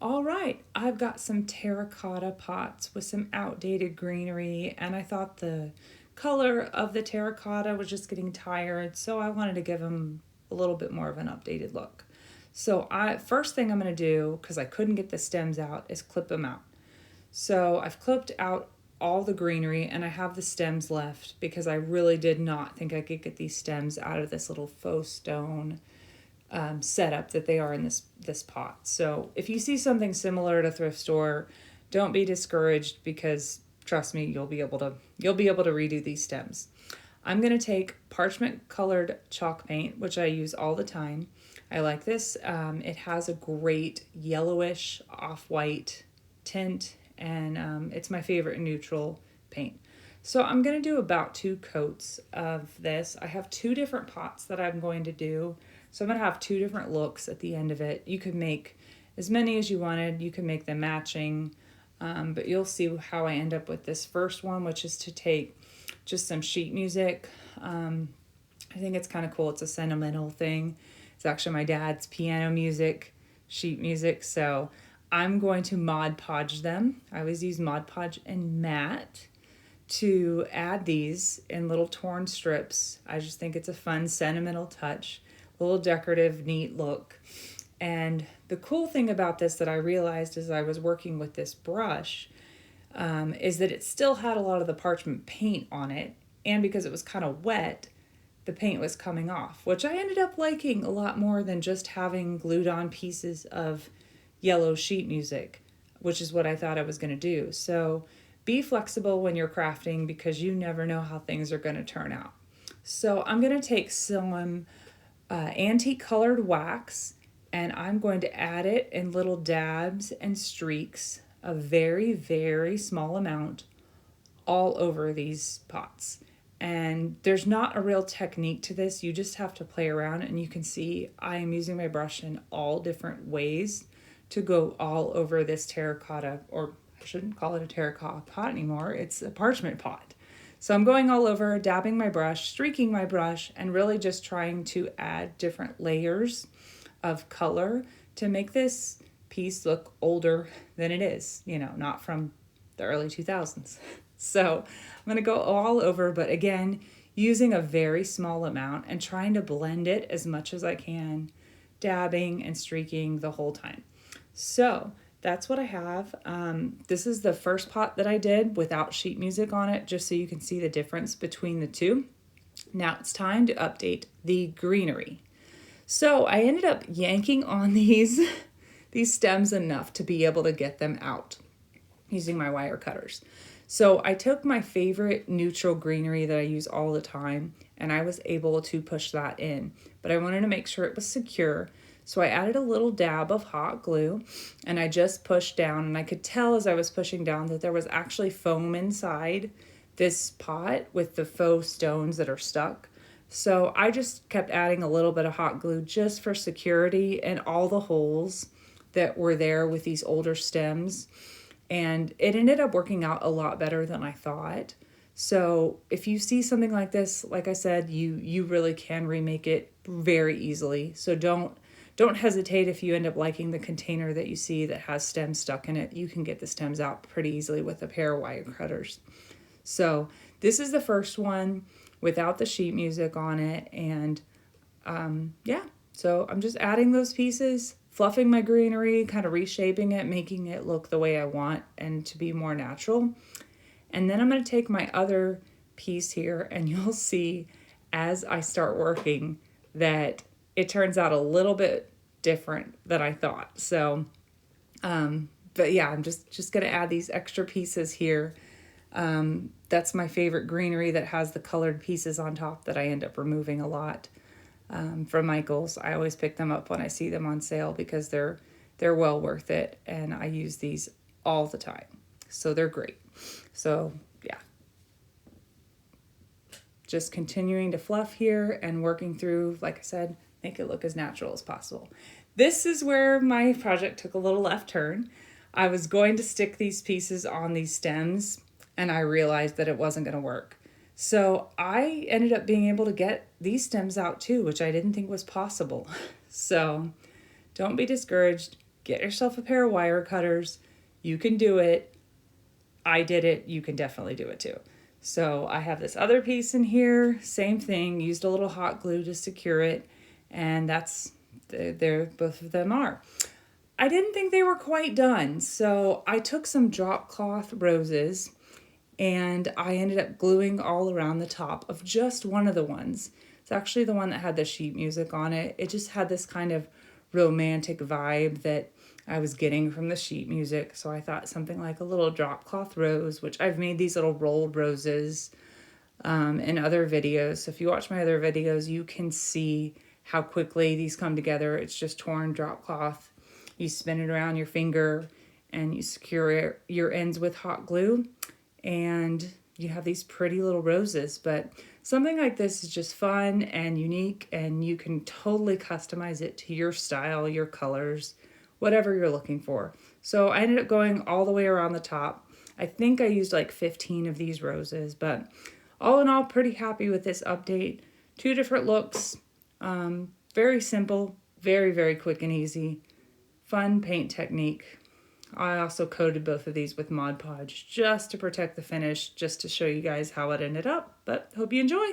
All right, I've got some terracotta pots with some outdated greenery, and I thought the color of the terracotta was just getting tired, so I wanted to give them a little bit more of an updated look. So first thing I'm going to do, because I couldn't get the stems out, is clip them out. So I've clipped out all the greenery and I have the stems left because I really did not think I could get these stems out of this little faux stone setup that they are in this pot. So if you see something similar at a thrift store, don't be discouraged because trust me, you'll be able to redo these stems. I'm going to take parchment colored chalk paint, which I use all the time. I like this. It has a great yellowish off-white tint, and it's my favorite neutral paint. So I'm going to do about 2 coats of this. I have 2 different pots that I'm going to do. So I'm going to have 2 different looks at the end of it. You could make as many as you wanted. You can make them matching, but you'll see how I end up with this first one, which is to take just some sheet music. I think it's kind of cool. It's a sentimental thing. It's actually my dad's piano music, sheet music. So I'm going to Mod Podge them. I always use Mod Podge and matte to add these in little torn strips. I just think it's a fun sentimental touch, a little decorative, neat look. And the cool thing about this that I realized as I was working with this brush is that it still had a lot of the parchment paint on it. And because it was kind of wet, the paint was coming off, which I ended up liking a lot more than just having glued on pieces of yellow sheet music, which is what I thought I was going to do. So be flexible when you're crafting because you never know how things are going to turn out. So I'm going to take some antique colored wax and I'm going to add it in little dabs and streaks, a very, very small amount all over these pots. And there's not a real technique to this. You just have to play around and you can see I am using my brush in all different ways to go all over this terracotta, or I shouldn't call it a terracotta pot anymore. It's a parchment pot. So I'm going all over, dabbing my brush, streaking my brush, and really just trying to add different layers of color to make this piece look older than it is, not from the early 2000s. So I'm going to go all over, but again, using a very small amount and trying to blend it as much as I can, dabbing and streaking the whole time. So that's what I have. This is the first pot that I did without sheet music on it, just so you can see the difference between the two. Now it's time to update the greenery. So I ended up yanking on these stems enough to be able to get them out using my wire cutters. So I took my favorite neutral greenery that I use all the time and I was able to push that in, but I wanted to make sure it was secure. So I added a little dab of hot glue and I just pushed down, and I could tell as I was pushing down that there was actually foam inside this pot with the faux stones that are stuck. So I just kept adding a little bit of hot glue just for security in all the holes that were there with these older stems. And it ended up working out a lot better than I thought. So if you see something like this, like I said, you really can remake it very easily. So don't hesitate if you end up liking the container that you see that has stems stuck in it. You can get the stems out pretty easily with a pair of wire cutters. So this is the first one without the sheet music on it. And so I'm just adding those pieces, fluffing my greenery, kind of reshaping it, making it look the way I want and to be more natural. And then I'm going to take my other piece here and you'll see as I start working that it turns out a little bit different than I thought. So, but yeah, I'm just going to add these extra pieces here. That's my favorite greenery that has the colored pieces on top that I end up removing a lot. From Michael's. I always pick them up when I see them on sale because they're well worth it, and I use these all the time. So they're great. So yeah. Just continuing to fluff here and working through, like I said, make it look as natural as possible. This is where my project took a little left turn. I was going to stick these pieces on these stems and I realized that it wasn't going to work. So I ended up being able to get these stems out too, which I didn't think was possible. So don't be discouraged. get yourself a pair of wire cutters. You can do it. I did it. You can definitely do it too. So I have this other piece in here, same thing, used a little hot glue to secure it, and that's, there both of them are. I didn't think they were quite done, so I took some drop cloth roses and I ended up gluing all around the top of just one of the ones. It's actually the one that had the sheet music on it. It just had this kind of romantic vibe that I was getting from the sheet music. So I thought something like a little drop cloth rose, which I've made these little rolled roses in other videos. So if you watch my other videos, you can see how quickly these come together. It's just torn drop cloth. You spin it around your finger and you secure your ends with hot glue and you have these pretty little roses. But something like this is just fun and unique, and you can totally customize it to your style, your colors, whatever you're looking for. So I ended up going all the way around the top. I think I used like 15 of these roses, but all in all, pretty happy with this update. 2 different looks, very simple, very, very quick and easy. Fun paint technique. I also coated both of these with Mod Podge just to protect the finish, just to show you guys how it ended up, but hope you enjoy.